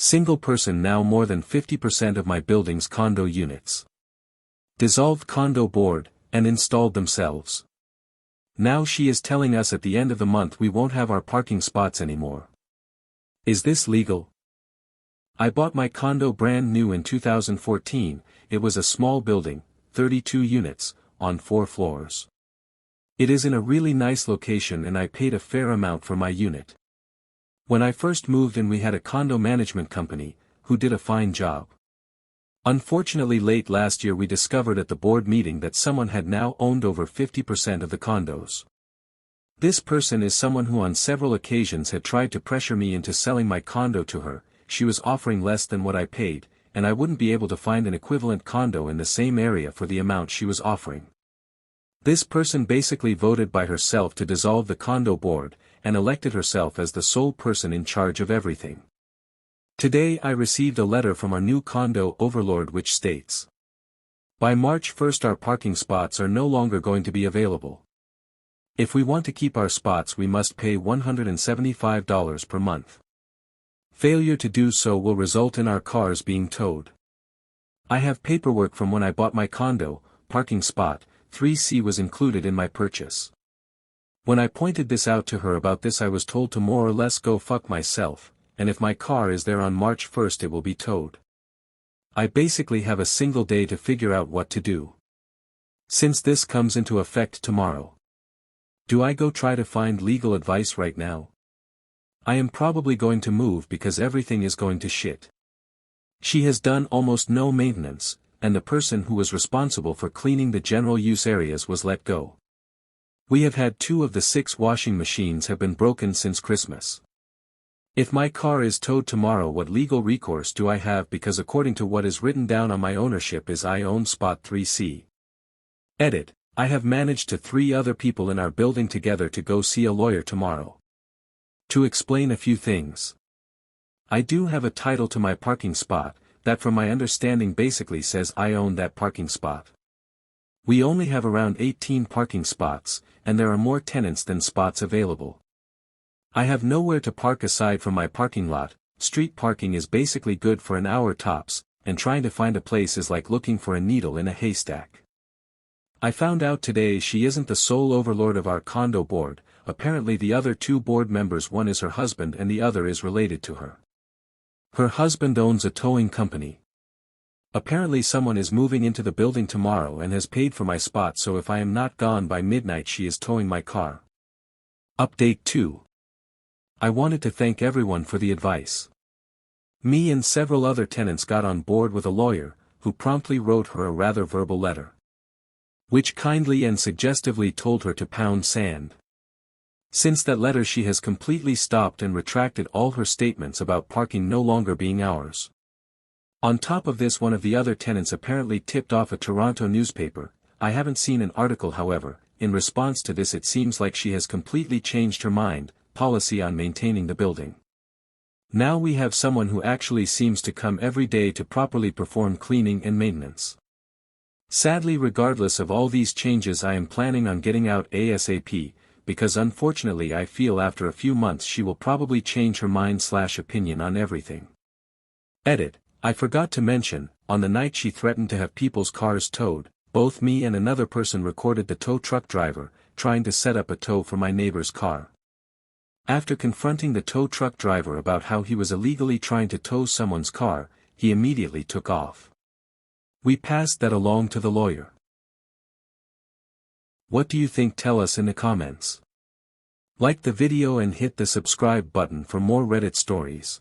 Single person now more than 50% of my building's condo units. Dissolved condo board, and installed themselves. Now she is telling us at the end of the month we won't have our parking spots anymore. Is this legal? I bought my condo brand new in 2014, it was a small building, 32 units, on 4 floors. It is in a really nice location and I paid a fair amount for my unit. When I first moved in we had a condo management company, who did a fine job. Unfortunately late last year we discovered at the board meeting that someone had now owned over 50% of the condos. This person is someone who on several occasions had tried to pressure me into selling my condo to her. She was offering less than what I paid, and I wouldn't be able to find an equivalent condo in the same area for the amount she was offering. This person basically voted by herself to dissolve the condo board, and elected herself as the sole person in charge of everything. Today I received a letter from our new condo overlord which states, by March 1st our parking spots are no longer going to be available. If we want to keep our spots we must pay $175 per month. Failure to do so will result in our cars being towed. I have paperwork from when I bought my condo, parking spot, 3C was included in my purchase. When I pointed this out to her about this I was told to more or less go fuck myself, and if my car is there on March 1st it will be towed. I basically have a single day to figure out what to do. Since this comes into effect tomorrow. Do I go try to find legal advice right now? I am probably going to move because everything is going to shit. She has done almost no maintenance, and the person who was responsible for cleaning the general use areas was let go. We have had 2 of the 6 washing machines have been broken since Christmas. If my car is towed tomorrow what legal recourse do I have because according to what is written down on my ownership is I own spot 3C. Edit, I have managed to 3 other people in our building together to go see a lawyer tomorrow. To explain a few things. I do have a title to my parking spot, that from my understanding basically says I own that parking spot. We only have around 18 parking spots, and there are more tenants than spots available. I have nowhere to park aside from my parking lot. Street parking is basically good for an hour tops, and trying to find a place is like looking for a needle in a haystack. I found out today she isn't the sole overlord of our condo board, apparently the other 2 board members, one is her husband and the other is related to her. Her husband owns a towing company. Apparently someone is moving into the building tomorrow and has paid for my spot so if I am not gone by midnight she is towing my car. Update 2. I wanted to thank everyone for the advice. Me and several other tenants got on board with a lawyer, who promptly wrote her a rather verbal letter. Which kindly and suggestively told her to pound sand. Since that letter she has completely stopped and retracted all her statements about parking no longer being ours. On top of this one of the other tenants apparently tipped off a Toronto newspaper. I haven't seen an article however. In response to this it seems like she has completely changed her mind, policy on maintaining the building. Now we have someone who actually seems to come every day to properly perform cleaning and maintenance. Sadly regardless of all these changes I am planning on getting out ASAP, because unfortunately I feel after a few months she will probably change her mind/opinion on everything. Edit. I forgot to mention, on the night she threatened to have people's cars towed, both me and another person recorded the tow truck driver, trying to set up a tow for my neighbor's car. After confronting the tow truck driver about how he was illegally trying to tow someone's car, he immediately took off. We passed that along to the lawyer. What do you think? Tell us in the comments. Like the video and hit the subscribe button for more Reddit stories.